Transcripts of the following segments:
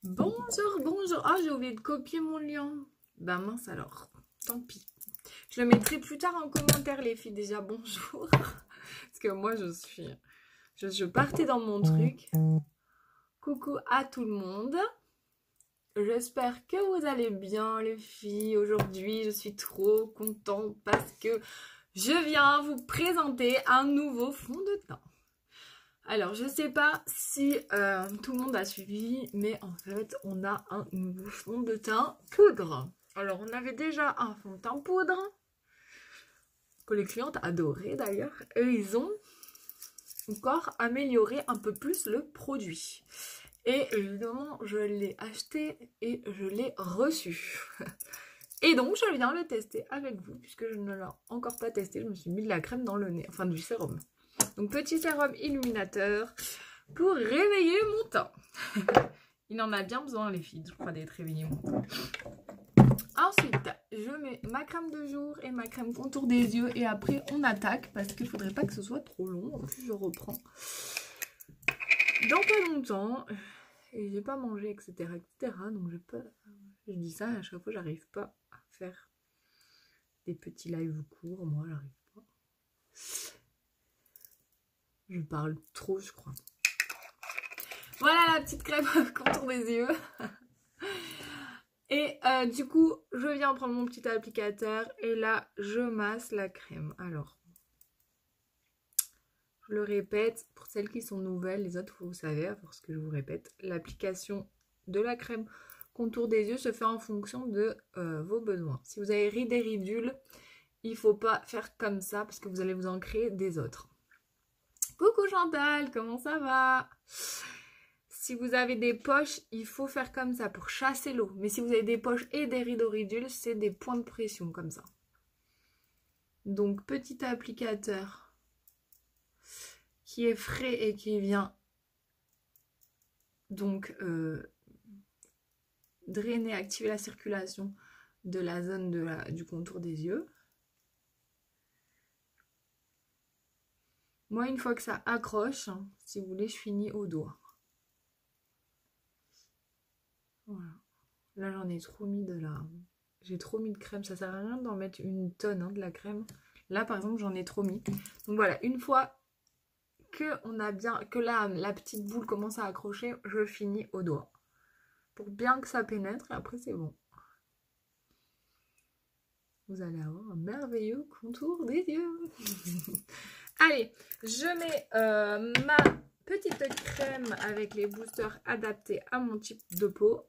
Bonjour, bonjour. Ah, j'ai oublié de copier mon lien. Ben mince alors, tant pis. Je le mettrai plus tard en commentaire, les filles. Déjà, bonjour. Parce que moi, je partais dans mon truc. Coucou à tout le monde. J'espère que vous allez bien, les filles. Aujourd'hui, je suis trop contente parce que je viens vous présenter un nouveau fond de teint. Alors, je sais pas si tout le monde a suivi, mais en fait, on a un nouveau fond de teint poudre. Alors, on avait déjà un fond de teint poudre, que les clientes adoraient d'ailleurs, et ils ont encore amélioré un peu plus le produit. Et évidemment, je l'ai acheté et je l'ai reçu. Et donc, je viens le tester avec vous, puisque je ne l'ai encore pas testé. Je me suis mis de la crème dans le nez, enfin du sérum. Donc, petit sérum illuminateur pour réveiller mon teint. Il en a bien besoin, les filles, je crois, d'être réveillé mon teint. Ensuite, je mets ma crème de jour et ma crème contour des yeux. Et après, on attaque parce qu'il ne faudrait pas que ce soit trop long. En plus, je reprends dans pas longtemps. Et j'ai pas mangé, etc. etc. Donc, je dis ça à chaque fois, j'arrive pas à faire des petits lives courts. Moi, j'arrive pas. Je parle trop, je crois. Voilà la petite crème contour des yeux. Et du coup, je viens prendre mon petit applicateur et là, je masse la crème. Alors, je le répète, pour celles qui sont nouvelles, les autres, vous savez, à force que je vous répète, l'application de la crème contour des yeux se fait en fonction de vos besoins. Si vous avez des ridules, il ne faut pas faire comme ça parce que vous allez vous en créer des autres. Coucou Chantal, comment ça va ? Si vous avez des poches, il faut faire comme ça pour chasser l'eau. Mais si vous avez des poches et des rides ridules, c'est des points de pression comme ça. Donc petit applicateur qui est frais et qui vient donc drainer, activer la circulation de la zone du contour des yeux. Moi, une fois que ça accroche, si vous voulez, je finis au doigt. Voilà. Là, j'en ai trop mis j'ai trop mis de crème. Ça sert à rien d'en mettre une tonne de la crème. Là, par exemple, j'en ai trop mis. Donc voilà, une fois que la petite boule commence à accrocher, je finis au doigt. Pour bien que ça pénètre, et après, c'est bon. Vous allez avoir un merveilleux contour des yeux. Allez, je mets ma petite crème avec les boosters adaptés à mon type de peau.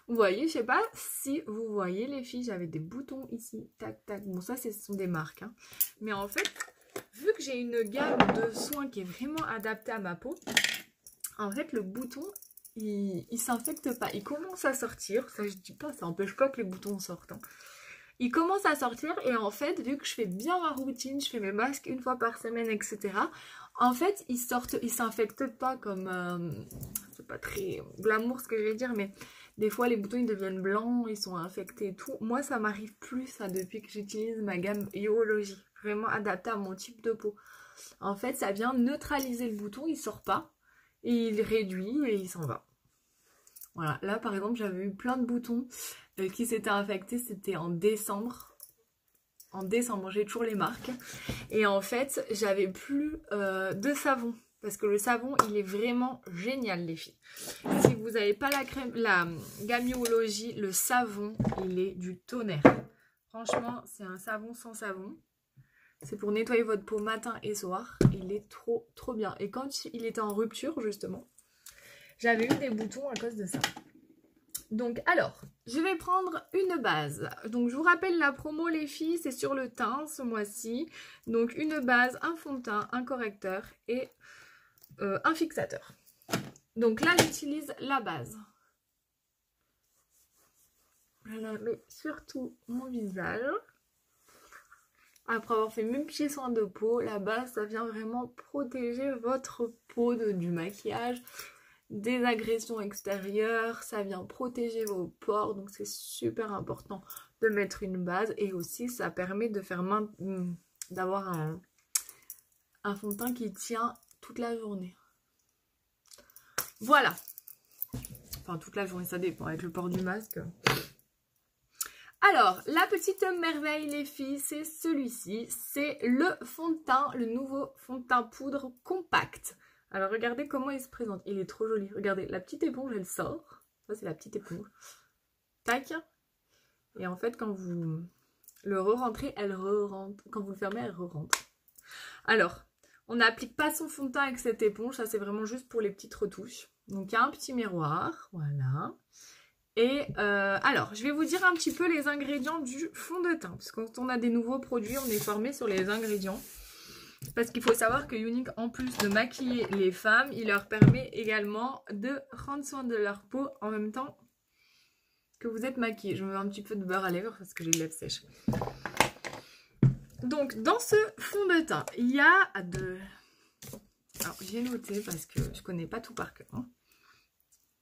Vous voyez, je sais pas si vous voyez les filles, j'avais des boutons ici, tac tac. Bon, ça ce sont des marques, hein. Mais en fait, vu que j'ai une gamme de soins qui est vraiment adaptée à ma peau, en fait le bouton, il s'infecte pas. Il commence à sortir, ça je dis pas, ça empêche pas que les boutons sortent, hein. Il commence à sortir et en fait, vu que je fais bien ma routine, je fais mes masques une fois par semaine, etc. En fait, ils s'infectent pas comme... c'est pas très glamour ce que je vais dire, mais... Des fois, les boutons, ils deviennent blancs, ils sont infectés et tout. Moi, ça m'arrive plus, ça, depuis que j'utilise ma gamme Urologie. Vraiment adaptée à mon type de peau. En fait, ça vient neutraliser le bouton, il sort pas. Et il réduit et il s'en va. Voilà. Là, par exemple, j'avais eu plein de boutons qui s'étaient infectés. C'était en décembre. En décembre, j'ai toujours les marques. Et en fait, j'avais plus de savon. Parce que le savon, il est vraiment génial, les filles. Si vous n'avez pas la gamme Urologie, le savon, il est du tonnerre. Franchement, c'est un savon sans savon. C'est pour nettoyer votre peau matin et soir. Il est trop, trop bien. Et quand il était en rupture, justement, j'avais eu des boutons à cause de ça. Donc, alors, je vais prendre une base. Donc, je vous rappelle la promo, les filles, c'est sur le teint ce mois-ci. Donc, une base, un fond de teint, un correcteur et... un fixateur. Donc là, j'utilise la base. Je mets surtout mon visage. Après avoir fait mes petits soins de peau, la base, ça vient vraiment protéger votre peau du maquillage, des agressions extérieures. Ça vient protéger vos pores. Donc c'est super important de mettre une base. Et aussi, ça permet de faire d'avoir un fond de teint qui tient toute la journée. Voilà. Enfin, toute la journée, ça dépend avec le port du masque. Alors, la petite merveille, les filles, c'est celui-ci. C'est le fond de teint, le nouveau fond de teint poudre compact. Alors, regardez comment il se présente. Il est trop joli. Regardez, la petite éponge, elle sort. Ça, c'est la petite éponge. Tac. Et en fait, quand vous le re-rentrez, elle re-rentre. Quand vous le fermez, elle re-rentre. Alors, on n'applique pas son fond de teint avec cette éponge. Ça, c'est vraiment juste pour les petites retouches. Donc, il y a un petit miroir. Voilà. Et alors, je vais vous dire un petit peu les ingrédients du fond de teint. Parce que quand on a des nouveaux produits, on est formé sur les ingrédients. Parce qu'il faut savoir que Younique, en plus de maquiller les femmes, il leur permet également de prendre soin de leur peau en même temps que vous êtes maquillée. Je me mets un petit peu de beurre à lèvres parce que j'ai les lèvres sèches. Donc, dans ce fond de teint, il y a de... Alors, j'ai noté parce que je connais pas tout par cœur. Hein.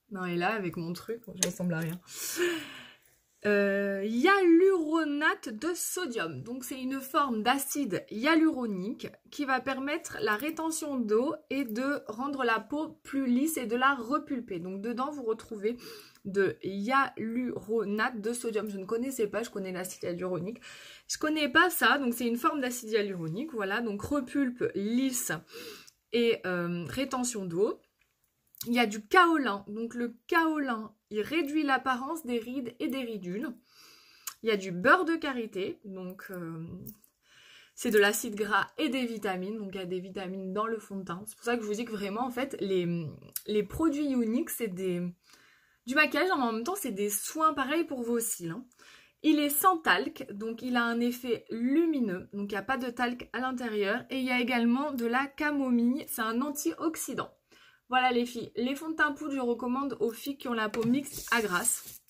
Non, et là, avec mon truc, je ressemble à rien. Hyaluronate de sodium. Donc, c'est une forme d'acide hyaluronique qui va permettre la rétention d'eau et de rendre la peau plus lisse et de la repulper. Donc, dedans, vous retrouvez de hyaluronate de sodium. Je ne connaissais pas, je connais l'acide hyaluronique. Je connais pas ça, donc c'est une forme d'acide hyaluronique. Voilà, donc repulpe, lisse et rétention d'eau. Il y a du kaolin, donc le kaolin, il réduit l'apparence des rides et des ridules. Il y a du beurre de karité, donc c'est de l'acide gras et des vitamines, donc il y a des vitamines dans le fond de teint. C'est pour ça que je vous dis que vraiment, en fait, les produits Younique, c'est du maquillage, en même temps, c'est des soins pareils pour vos cils. Hein. Il est sans talc, donc il a un effet lumineux, donc il n'y a pas de talc à l'intérieur. Et il y a également de la camomille, c'est un antioxydant. Voilà les filles, les fonds de teint poudre, je recommande aux filles qui ont la peau mixte à grasse.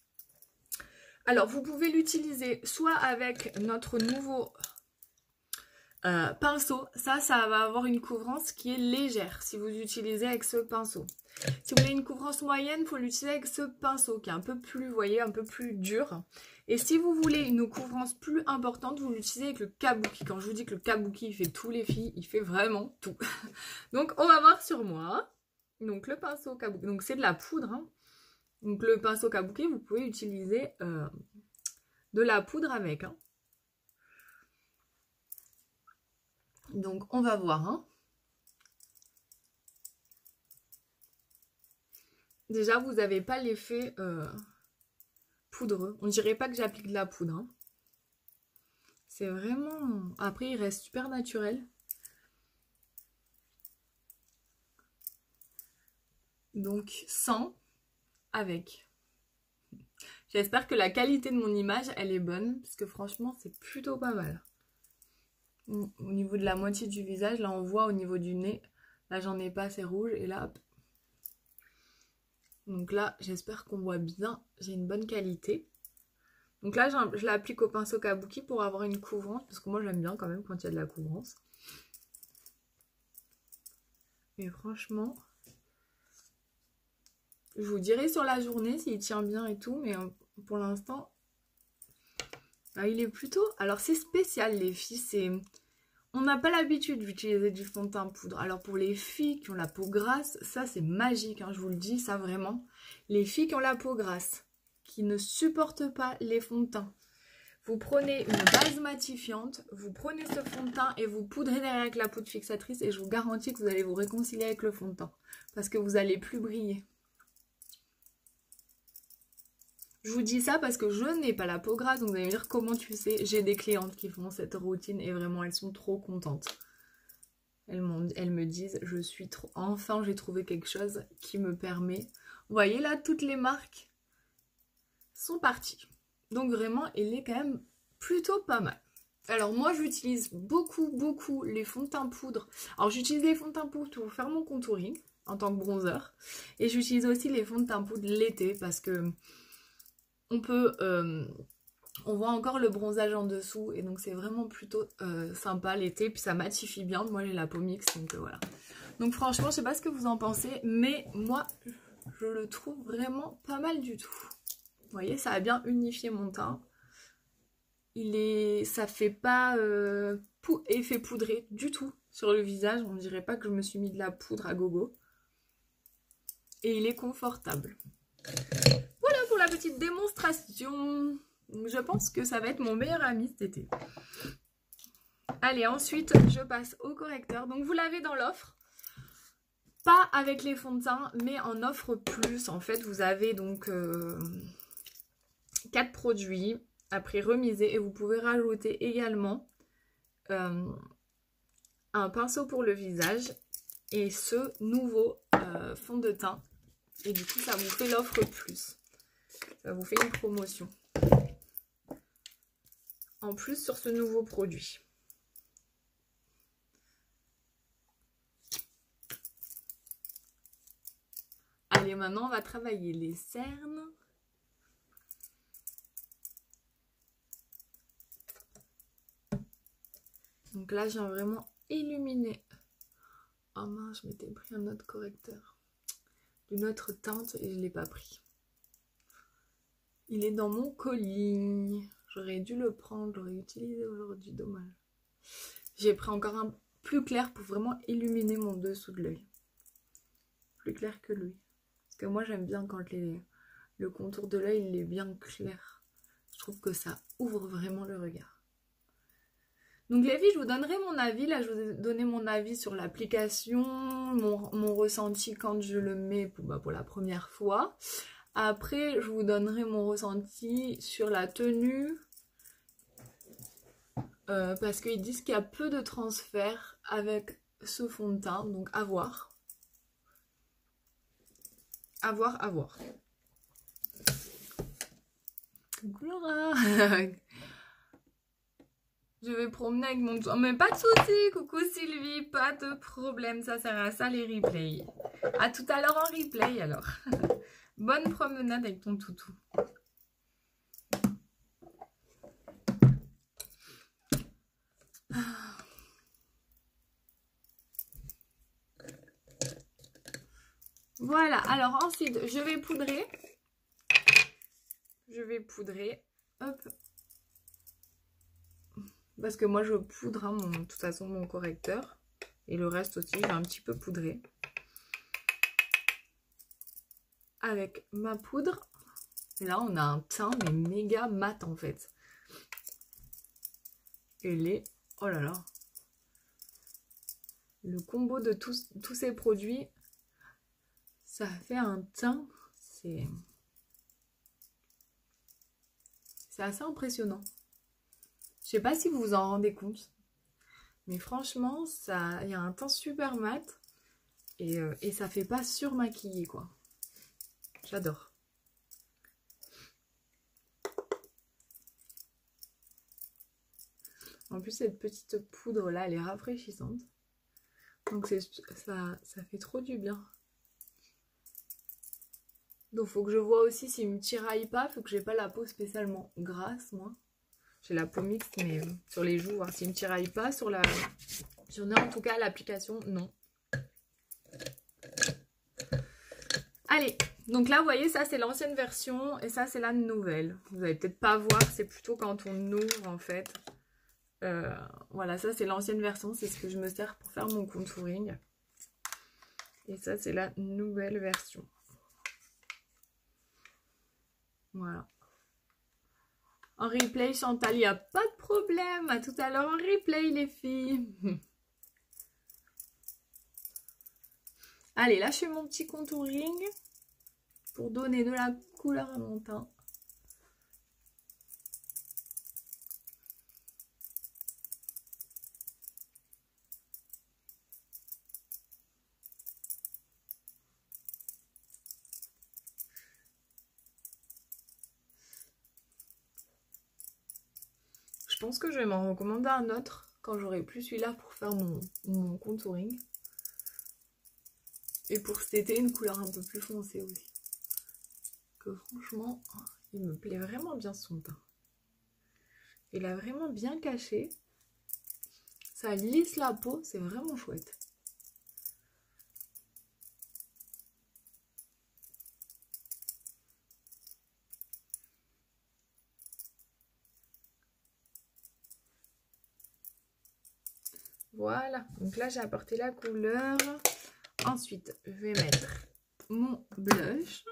Alors, vous pouvez l'utiliser soit avec notre nouveau pinceau. Ça va avoir une couvrance qui est légère si vous utilisez avec ce pinceau. Si vous voulez une couvrance moyenne, il faut l'utiliser avec ce pinceau qui est un peu plus, vous voyez, un peu plus dur. Et si vous voulez une couvrance plus importante, vous l'utilisez avec le kabuki. Quand je vous dis que le kabuki, il fait tout les filles, il fait vraiment tout. Donc, on va voir sur moi. Donc, le pinceau kabuki, donc c'est de la poudre. Hein. Donc, le pinceau kabuki, vous pouvez utiliser de la poudre avec. Hein. Donc, on va voir. Hein. Déjà, vous n'avez pas l'effet poudreux. On dirait pas que j'applique de la poudre. Hein. C'est vraiment... Après, il reste super naturel. Donc, sans, avec. J'espère que la qualité de mon image, elle est bonne. Parce que franchement, c'est plutôt pas mal. Au niveau de la moitié du visage, là, on voit au niveau du nez. Là, j'en ai pas, c'est rouge. Et là, hop. Donc là, j'espère qu'on voit bien. J'ai une bonne qualité. Donc là, je l'applique au pinceau kabuki pour avoir une couvrance. Parce que moi, j'aime bien quand même quand il y a de la couvrance. Mais franchement... Je vous dirai sur la journée s'il tient bien et tout, mais pour l'instant, il est plutôt... Alors c'est spécial les filles, c'est... On n'a pas l'habitude d'utiliser du fond de teint poudre. Alors pour les filles qui ont la peau grasse, ça c'est magique, hein, je vous le dis, ça vraiment. Les filles qui ont la peau grasse, qui ne supportent pas les fonds de teint, vous prenez une base matifiante, vous prenez ce fond de teint et vous poudrez derrière avec la poudre fixatrice et je vous garantis que vous allez vous réconcilier avec le fond de teint. Parce que vous n'allez plus briller. Je vous dis ça parce que je n'ai pas la peau grasse, donc vous allez me dire comment tu sais. J'ai des clientes qui font cette routine et vraiment elles sont trop contentes. Elles me disent, je suis trop... Enfin, j'ai trouvé quelque chose qui me permet... Vous voyez là, toutes les marques sont parties. Donc vraiment, il est quand même plutôt pas mal. Alors moi, j'utilise beaucoup les fonds de teint poudre. Alors j'utilise les fonds de teint poudre pour faire mon contouring en tant que bronzer. Et j'utilise aussi les fonds de teint poudre l'été parce que... On peut, on voit encore le bronzage en dessous et donc c'est vraiment plutôt sympa l'été. Puis ça matifie bien, moi j'ai la peau mixte donc voilà. Donc franchement je sais pas ce que vous en pensez mais moi je le trouve vraiment pas mal du tout. Vous voyez ça a bien unifié mon teint. Ça fait pas effet poudré du tout sur le visage. On dirait pas que je me suis mis de la poudre à gogo. et il est confortable. Voilà pour la petite démonstration. Je pense que ça va être mon meilleur ami cet été. Allez, ensuite, je passe au correcteur. Donc, vous l'avez dans l'offre. Pas avec les fonds de teint, mais en offre plus. En fait, vous avez donc 4 produits à prix remisé. Et vous pouvez rajouter également un pinceau pour le visage et ce nouveau fond de teint. Et du coup, ça vous fait l'offre plus. Ça vous fait une promotion. En plus sur ce nouveau produit. Allez, maintenant, on va travailler les cernes. Donc là, j'ai vraiment illuminé. Oh mince, je m'étais pris un autre correcteur. D'une autre teinte et je ne l'ai pas pris. Il est dans mon colis. J'aurais dû le prendre, j'aurais utilisé aujourd'hui, dommage. J'ai pris encore un plus clair pour vraiment illuminer mon dessous de l'œil. Plus clair que lui. Parce que moi j'aime bien quand le contour de l'œil il est bien clair. Je trouve que ça ouvre vraiment le regard. Donc les filles, je vous donnerai mon avis. Là, je vous ai donné mon avis sur l'application, mon ressenti quand je le mets pour la première fois. Après, je vous donnerai mon ressenti sur la tenue. Parce qu'ils disent qu'il y a peu de transfert avec ce fond de teint. Donc à voir. À voir, à voir. Coucou Laura. Je vais promener avec mon... Mais pas de soucis. Coucou Sylvie, pas de problème. Ça sert à ça les replays. À tout à l'heure en replay alors. Bonne promenade avec ton toutou. Voilà, alors ensuite, je vais poudrer. Hop. Parce que moi, je poudre, hein, de toute façon, mon correcteur. Et le reste aussi, je vais un petit peu poudrer. Avec ma poudre. Et là, on a un teint, mais méga mat, en fait. Et les... Oh là là. Le combo de tous ces produits... Ça fait un teint, c'est assez impressionnant. Je sais pas si vous vous en rendez compte, mais franchement, il y a un teint super mat et ça fait pas surmaquiller quoi. J'adore. En plus, cette petite poudre là, elle est rafraîchissante. Donc ça fait trop du bien. Donc faut que je vois aussi s'il me tiraille pas, faut que j'ai pas la peau spécialement grasse moi. J'ai la peau mixte mais sur les joues, voir s'il me tiraille pas. Sur la journée en tout cas l'application, non. Allez, donc là vous voyez ça c'est l'ancienne version et ça c'est la nouvelle. Vous allez peut-être pas voir, c'est plutôt quand on ouvre en fait. Voilà, ça c'est l'ancienne version, c'est ce que je me sers pour faire mon contouring. Et ça c'est la nouvelle version. Voilà. En replay, Chantal, il n'y a pas de problème. À tout à l'heure en replay, les filles. Allez, là, je fais mon petit contouring pour donner de la couleur à mon teint. Je pense que je vais m'en recommander un autre quand j'aurai plus celui-là pour faire mon contouring. Et pour cet été, une couleur un peu plus foncée aussi. Que franchement, il me plaît vraiment bien son teint. Il a vraiment bien caché. Ça lisse la peau, c'est vraiment chouette. Voilà, donc là j'ai apporté la couleur. Ensuite, je vais mettre mon blush.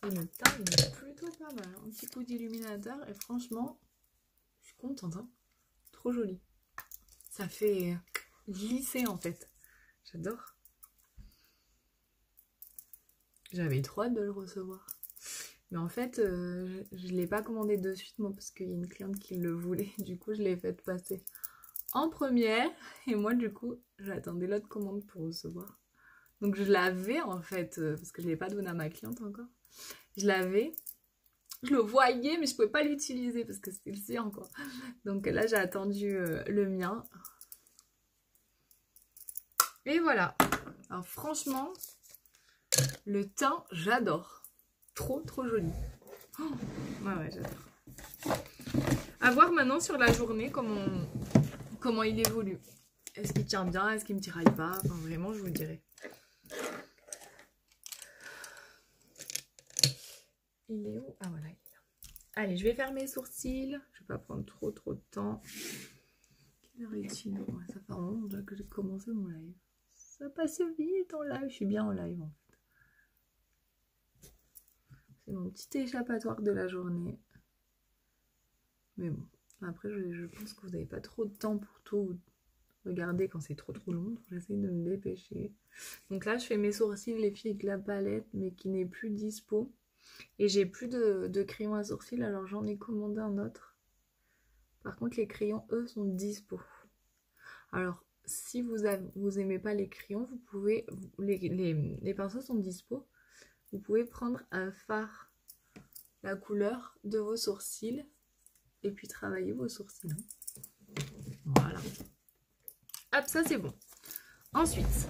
Et le teint, il est plutôt pas mal. Un petit coup d'illuminateur et franchement, je suis contente. Hein, trop joli. Ça fait lisser en fait. J'adore. J'avais trop hâte de le recevoir. Mais en fait, je ne l'ai pas commandé de suite moi parce qu'il y a une cliente qui le voulait. Du coup, je l'ai fait passer en première. Et moi, du coup, j'attendais l'autre commande pour recevoir. Donc je l'avais en fait, parce que je ne l'ai pas donné à ma cliente encore. Je l'avais. Je le voyais, mais je ne pouvais pas l'utiliser parce que c'était le sien quoi. Donc là, j'ai attendu le mien. Et voilà. Alors franchement, le teint, j'adore. Trop, trop joli. Oh, ouais, j'adore. À voir maintenant sur la journée comment il évolue. Est-ce qu'il tient bien? Est-ce qu'il me tiraille pas? Enfin, vraiment, je vous le dirai. Il est où? Ah, voilà, il est là. Allez, je vais faire mes sourcils. Je vais pas prendre trop de temps. Quelle heure est-il? Ouais, ça fait un moment déjà que j'ai commencé mon live. Ça passe vite en live. Je suis bien en live, en fait. C'est mon petit échappatoire de la journée. Mais bon, après je pense que vous n'avez pas trop de temps pour tout regarder quand c'est trop long. Donc j'essaie de me dépêcher. Donc là je fais mes sourcils les filles avec la palette mais qui n'est plus dispo. Et j'ai plus de crayons à sourcils alors j'en ai commandé un autre. Par contre les crayons eux sont dispo. Alors si vous aimez pas les crayons, vous pouvez, les pinceaux sont dispo. Vous pouvez prendre un fard, la couleur de vos sourcils et puis travailler vos sourcils. Voilà. Hop, ça c'est bon. Ensuite,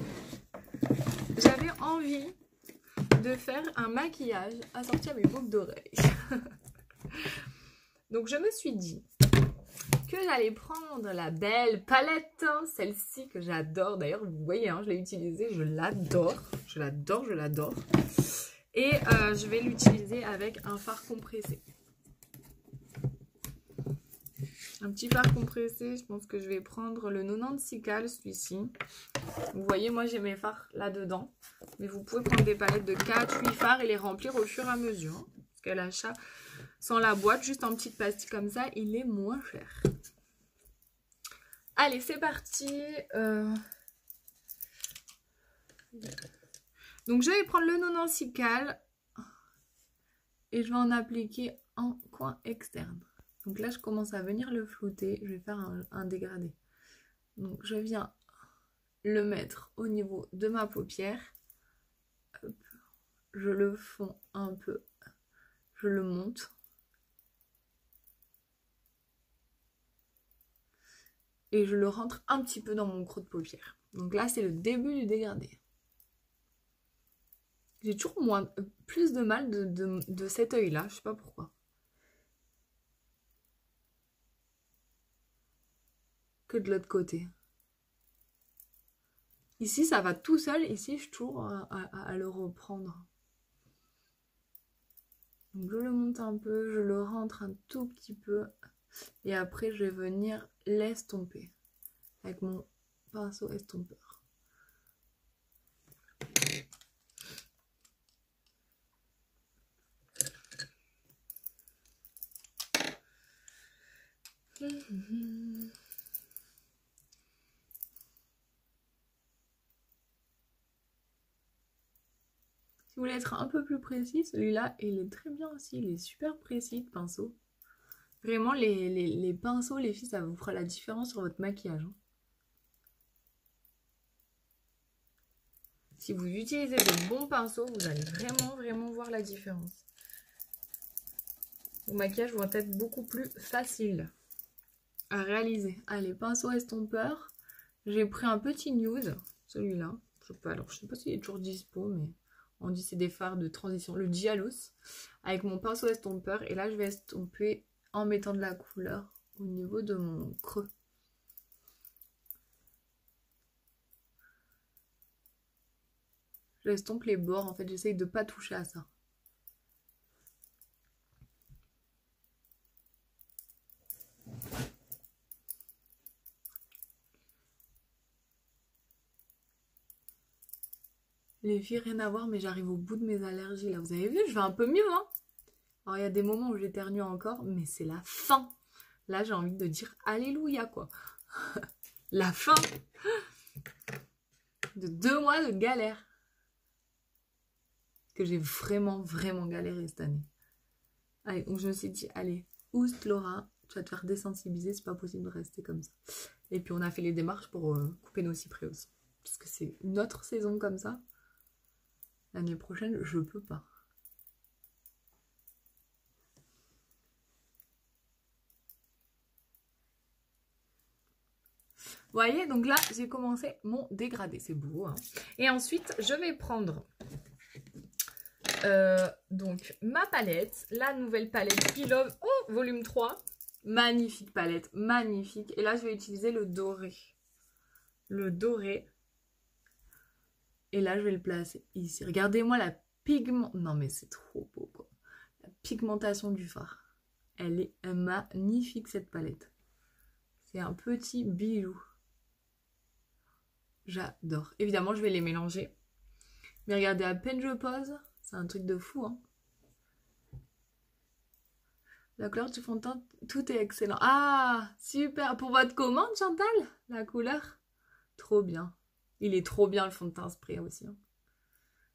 j'avais envie de faire un maquillage assorti à mes boucles d'oreilles. Donc je me suis dit que j'allais prendre la belle palette, hein, celle-ci que j'adore. D'ailleurs, vous voyez, hein, je l'ai utilisée, je l'adore. Je l'adore, je l'adore. Et je vais l'utiliser avec un fard compressé. Un petit fard compressé, je pense que je vais prendre le 96 Cal, celui-ci. Vous voyez, moi j'ai mes fards là-dedans. Mais vous pouvez prendre des palettes de 4, 8 fards et les remplir au fur et à mesure. Hein, parce qu'à l'achat, sans la boîte, juste en petite pastille comme ça, il est moins cher. Allez, c'est parti. Donc je vais prendre le 96 Cal et je vais en appliquer en coin externe. Donc là, je commence à venir le flouter. Je vais faire un dégradé. Donc je viens le mettre au niveau de ma paupière. Hop. Je le fonds un peu. Je le monte. Et je le rentre un petit peu dans mon creux de paupière. Donc là, c'est le début du dégradé. J'ai toujours plus de mal de cet œil-là. Je sais pas pourquoi. Que de l'autre côté. Ici, ça va tout seul. Ici, je suis toujours à le reprendre. Donc, je le monte un peu, je le rentre un tout petit peu. Et après, je vais venir l'estomper avec mon pinceau estompeur. Si vous voulez être un peu plus précis, celui-là, il est très bien aussi. Il est super précis, le pinceau. Vraiment, les pinceaux, les filles, ça vous fera la différence sur votre maquillage. Hein. Si vous utilisez de bons pinceaux, vous allez vraiment voir la différence. Vos maquillages vont être beaucoup plus faciles à réaliser. Allez, pinceau estompeur. J'ai pris un petit nude, celui-là. Je sais pas s'il est toujours dispo, mais on dit c'est des fards de transition. Le Gialous, avec mon pinceau estompeur. Et là, je vais estomper en mettant de la couleur au niveau de mon creux. J'estompe les bords, en fait, j'essaye de pas toucher à ça. Les filles, rien à voir, mais j'arrive au bout de mes allergies, là. Vous avez vu, je vais un peu mieux, hein. Alors, il y a des moments où j'éternue encore, mais c'est la fin. Là, j'ai envie de dire alléluia, quoi. La fin de 2 mois de galère. Que j'ai vraiment, vraiment galéré cette année. Allez, donc je me suis dit, allez, oust Laura, tu vas te faire désensibiliser, c'est pas possible de rester comme ça. Et puis on a fait les démarches pour couper nos cyprès aussi. Parce que c'est une autre saison comme ça. L'année prochaine, je peux pas. Vous voyez, donc là, j'ai commencé mon dégradé. C'est beau, hein. Et ensuite, je vais prendre donc ma palette, la nouvelle palette Pilove, oh, volume 3. Magnifique palette, magnifique. Et là, je vais utiliser le doré. Le doré. Et là, je vais le placer ici. Regardez-moi la pigment... Non, mais c'est trop beau, quoi. La pigmentation du fard. Elle est magnifique, cette palette. C'est un petit bijou. J'adore. Évidemment, je vais les mélanger. Mais regardez, à peine je pose, c'est un truc de fou, hein. La couleur du fond de teint, tout est excellent. Ah, super. Pour votre commande, Chantal, la couleur. Trop bien. Il est trop bien, le fond de teint spray aussi, hein.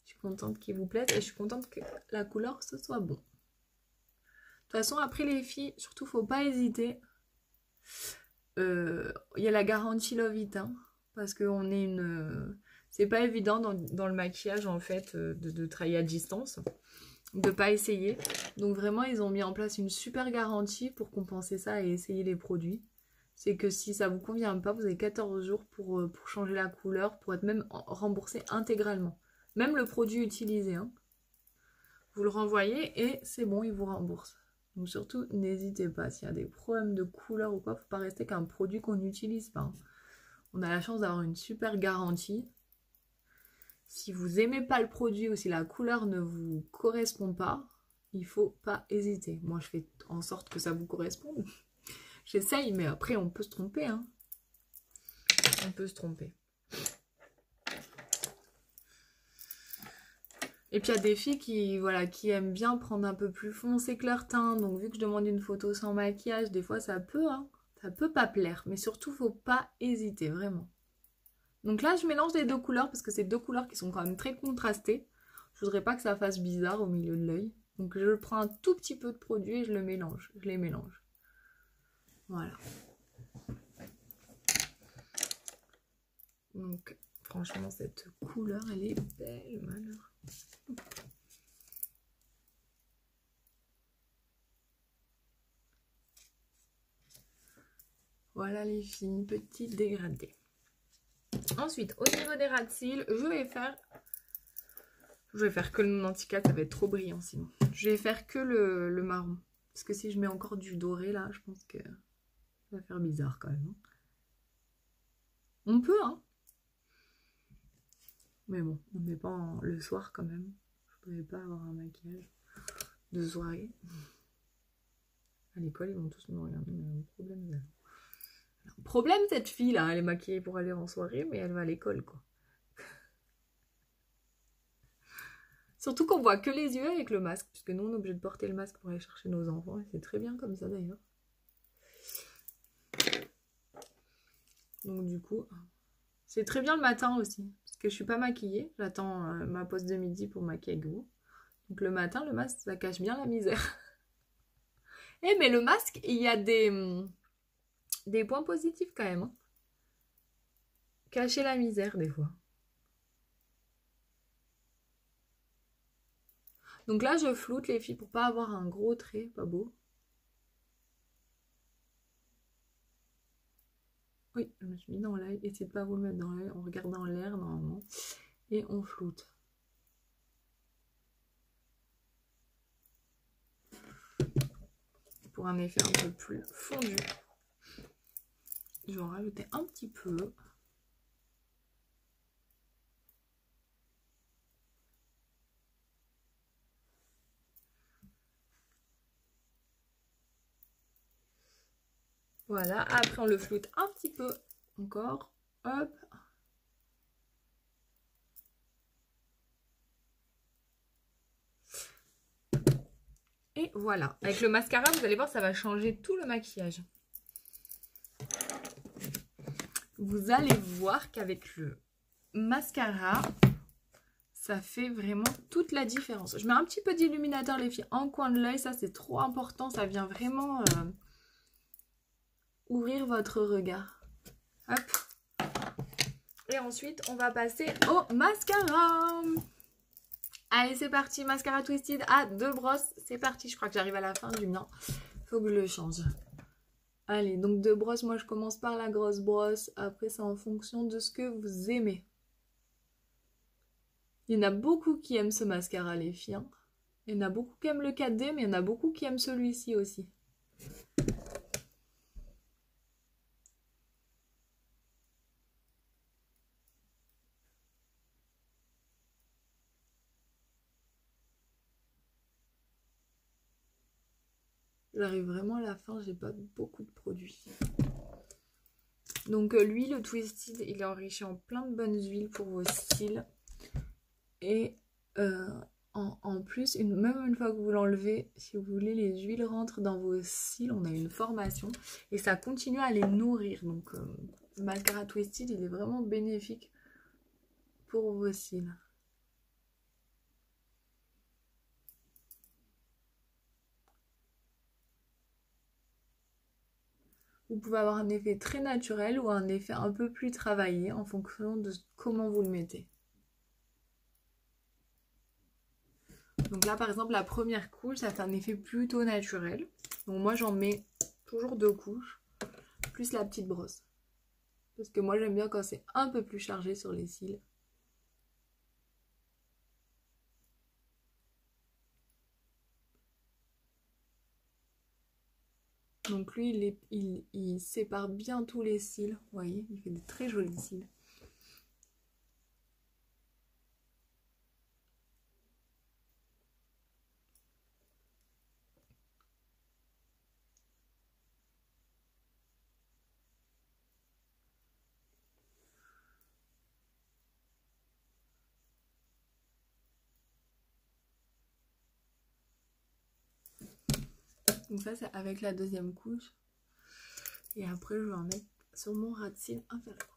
Je suis contente qu'il vous plaise et je suis contente que la couleur, ce soit bon. De toute façon, après les filles, surtout, faut pas hésiter. Il y a la garantie Love It, hein, parce qu'on est une... c'est pas évident dans le maquillage, en fait, de travailler à distance, de pas essayer. Donc vraiment, ils ont mis en place une super garantie pour compenser ça et essayer les produits. C'est que si ça vous convient pas, vous avez 14 jours pour changer la couleur, pour être même remboursé intégralement. Même le produit utilisé, hein. Vous le renvoyez et c'est bon, ils vous remboursent. Donc surtout, n'hésitez pas. S'il y a des problèmes de couleur ou quoi, faut pas rester qu'un produit qu'on n'utilise pas, hein. On a la chance d'avoir une super garantie. Si vous aimez pas le produit ou si la couleur ne vous correspond pas, il faut pas hésiter. Moi, je fais en sorte que ça vous corresponde. J'essaye, mais après, on peut se tromper, hein. On peut se tromper. Et puis, il y a des filles qui, voilà, qui aiment bien prendre un peu plus foncé que leur teint. Donc, vu que je demande une photo sans maquillage, des fois, ça peut, hein. Ça peut pas plaire. Mais surtout, faut pas hésiter, vraiment. Donc là, je mélange les deux couleurs parce que c'est deux couleurs qui sont quand même très contrastées. Je voudrais pas que ça fasse bizarre au milieu de l'œil. Donc, je prends un tout petit peu de produit et je le mélange. Je les mélange. Voilà. Donc, franchement, cette couleur, elle est belle, malheur. Voilà les filles, petit dégradé. Ensuite, au niveau des ras de cils, je vais faire que le non anti-cake, ça va être trop brillant sinon. Je vais faire que le marron. Parce que si je mets encore du doré là, je pense que ça va faire bizarre quand même, hein. On peut, hein. Mais bon, on n'est pas le soir quand même. Je ne pouvais pas avoir un maquillage de soirée. À l'école, ils vont tous me regarder, mais un problème. Un problème cette fille là, elle est maquillée pour aller en soirée, mais elle va à l'école quoi. Surtout qu'on voit que les yeux avec le masque, puisque nous on est obligé de porter le masque pour aller chercher nos enfants, et c'est très bien comme ça d'ailleurs. Donc du coup, c'est très bien le matin aussi, parce que je suis pas maquillée, j'attends ma pause de midi pour maquiller avec vous. Donc le matin, le masque, ça cache bien la misère. Eh mais le masque, il y a des points positifs quand même, hein. Cacher la misère des fois. Donc là, je floute les filles pour pas avoir un gros trait, pas beau. Oui, je me suis mis dans l'œil. Essayez de pas vous mettre dans l'œil en regardant l'air normalement. Et on floute. Pour un effet un peu plus fondu. Je vais en rajouter un petit peu. Voilà, après on le floute un petit peu encore. Hop. Et voilà. Avec le mascara, vous allez voir, ça va changer tout le maquillage. Vous allez voir qu'avec le mascara, ça fait vraiment toute la différence. Je mets un petit peu d'illuminateur, les filles, en coin de l'œil. Ça, c'est trop important. Ça vient vraiment ouvrir votre regard. Hop. Et ensuite, on va passer au mascara. Allez, c'est parti. Mascara Twisted à 2 brosses. C'est parti. Je crois que j'arrive à la fin du mien. Faut que je le change. Allez, donc 2 brosses. Moi, je commence par la grosse brosse. Après, c'est en fonction de ce que vous aimez. Il y en a beaucoup qui aiment ce mascara, les filles. Hein. Il y en a beaucoup qui aiment le 4D, mais il y en a beaucoup qui aiment celui-ci aussi. J'arrive vraiment à la fin, j'ai pas beaucoup de produits. Donc lui, le Twisted, il est enrichi en plein de bonnes huiles pour vos cils. Et en plus, même une fois que vous l'enlevez, si vous voulez, les huiles rentrent dans vos cils. On a une formation et ça continue à les nourrir. Donc le mascara Twisted, il est vraiment bénéfique pour vos cils. Vous pouvez avoir un effet très naturel ou un effet un peu plus travaillé en fonction de comment vous le mettez. Donc là, par exemple, la première couche, ça fait un effet plutôt naturel. Donc moi, j'en mets toujours 2 couches, plus la petite brosse. Parce que moi, j'aime bien quand c'est un peu plus chargé sur les cils. Donc lui, il sépare bien tous les cils. Vous voyez, il fait de très jolis cils. Donc ça, c'est avec la deuxième couche. Et après, je vais en mettre sur mon ras de cils inférieur.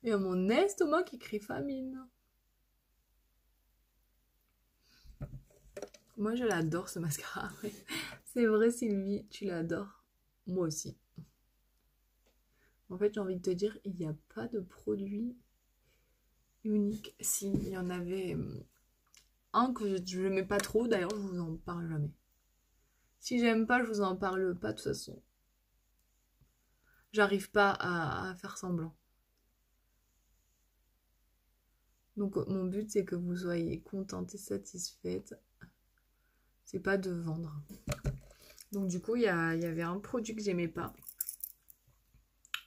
Il y a mon estomac qui crie famine. Moi, je l'adore ce mascara. C'est vrai, Sylvie, tu l'adores. Moi aussi. En fait, j'ai envie de te dire, il n'y a pas de produit unique. Si, il y en avait un que je n'aimais pas trop. D'ailleurs, je vous en parle jamais. Si j'aime pas, je vous en parle pas de toute façon. J'arrive pas à faire semblant. Donc, mon but, c'est que vous soyez contente et satisfaite. C'est pas de vendre. Donc, du coup, il y avait un produit que j'aimais pas.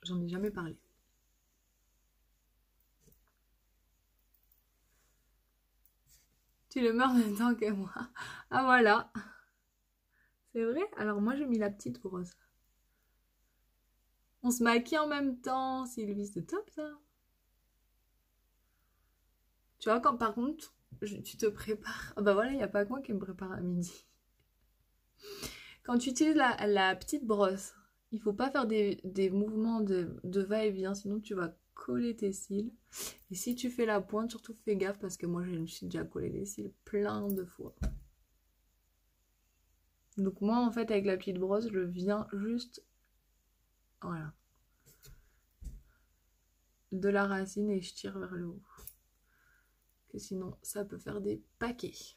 J'en ai jamais parlé. Tu le meurs en même temps que moi. Ah, voilà. C'est vrai? Alors, moi, j'ai mis la petite brosse. On se maquille en même temps, Sylvie, c'est top, ça. Tu vois, quand par contre, tu te prépares... Ah bah voilà, il n'y a pas que moi qui me prépare à midi. Quand tu utilises la petite brosse, il faut pas faire des mouvements de va-et-vient, sinon tu vas coller tes cils. Et si tu fais la pointe, surtout fais gaffe parce que moi, je me suis déjà collé les cils plein de fois. Donc moi, en fait, avec la petite brosse, je viens juste... Voilà. De la racine et je tire vers le haut. Que sinon, ça peut faire des paquets.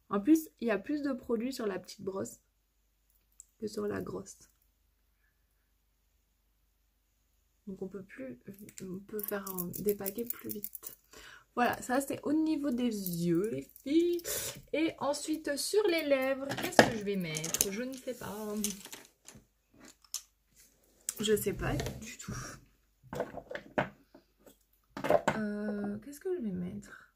En plus, il y a plus de produits sur la petite brosse que sur la grosse. Donc on peut faire des paquets plus vite. Voilà, ça c'est au niveau des yeux, les filles. Et ensuite, sur les lèvres, qu'est-ce que je vais mettre? Je ne sais pas. Je sais pas du tout. Qu'est-ce que je vais mettre?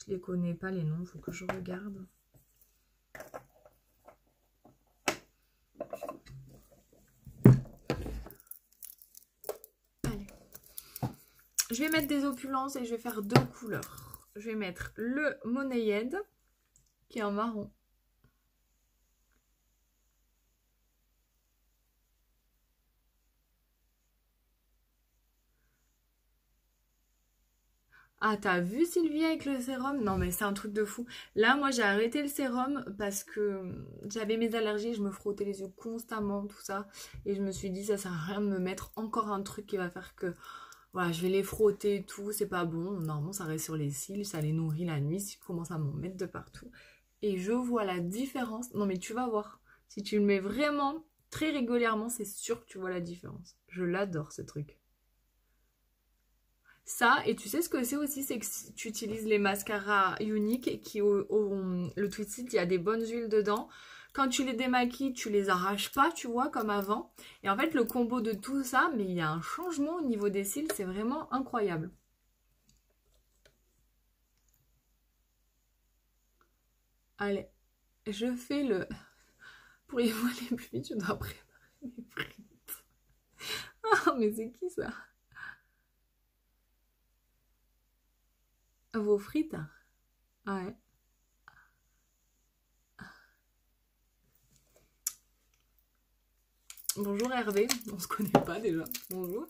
Je les connais pas les noms, faut que je regarde. Allez. Je vais mettre des opulences et je vais faire 2 couleurs. Je vais mettre le Moneyed qui est en marron. Ah, t'as vu Sylvie avec le sérum? Non, mais c'est un truc de fou. Là, moi, j'ai arrêté le sérum parce que j'avais mes allergies, je me frottais les yeux constamment, tout ça. Et je me suis dit, ça sert à rien de me mettre encore un truc qui va faire que... Voilà, je vais les frotter et tout, c'est pas bon. Normalement, ça reste sur les cils, ça les nourrit la nuit, si tu commences à m'en mettre de partout. Et je vois la différence. Non, mais tu vas voir. Si tu le mets vraiment très régulièrement, c'est sûr que tu vois la différence. Je l'adore, ce truc. Ça, et tu sais ce que c'est aussi, c'est que si tu utilises les mascaras uniques qui le Twisted, il y a des bonnes huiles dedans. Quand tu les démaquilles, tu les arraches pas, tu vois, comme avant. Et en fait, le combo de tout ça, mais il y a un changement au niveau des cils, c'est vraiment incroyable. Allez, je fais le... Pour y voir les plus vite, je dois préparer mes frites. Ah, mais c'est qui ça? Vos frites? Ouais. Bonjour Hervé, on se connaît pas déjà. Bonjour.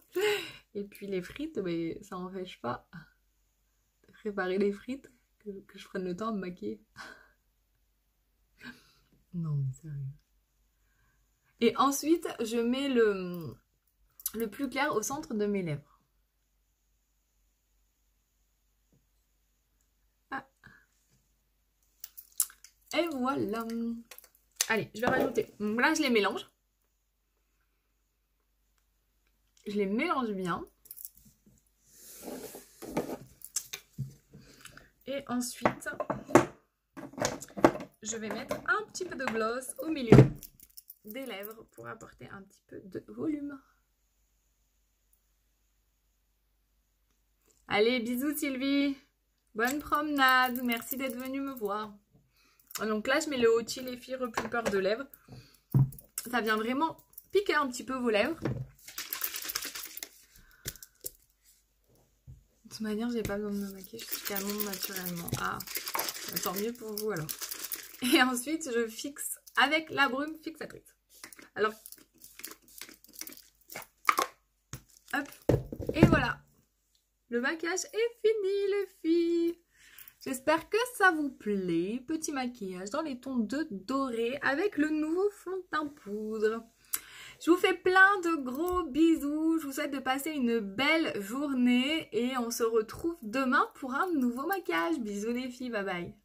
Et puis les frites, mais ça n'empêche pas de préparer les frites, que je prenne le temps de me maquiller. Non mais sérieux. Et ensuite, je mets le plus clair au centre de mes lèvres. Ah. Et voilà. Allez, je vais rajouter. Donc là, je les mélange. Je les mélange bien. Et ensuite, je vais mettre un petit peu de gloss au milieu des lèvres pour apporter un petit peu de volume. Allez, bisous Sylvie. Bonne promenade. Merci d'être venue me voir. Donc là, je mets le Hoti les filles repulpeur de lèvres. Ça vient vraiment piquer un petit peu vos lèvres. De toute manière, j'ai pas besoin de me maquiller, je suis canon naturellement. Ah, tant mieux pour vous alors. Et ensuite, je fixe avec la brume fixatrice. Alors, hop, et voilà. Le maquillage est fini les filles. J'espère que ça vous plaît. Petit maquillage dans les tons de doré avec le nouveau fond de teint poudre. Je vous fais plein de gros bisous. Je vous souhaite de passer une belle journée et on se retrouve demain pour un nouveau maquillage. Bisous les filles, bye bye.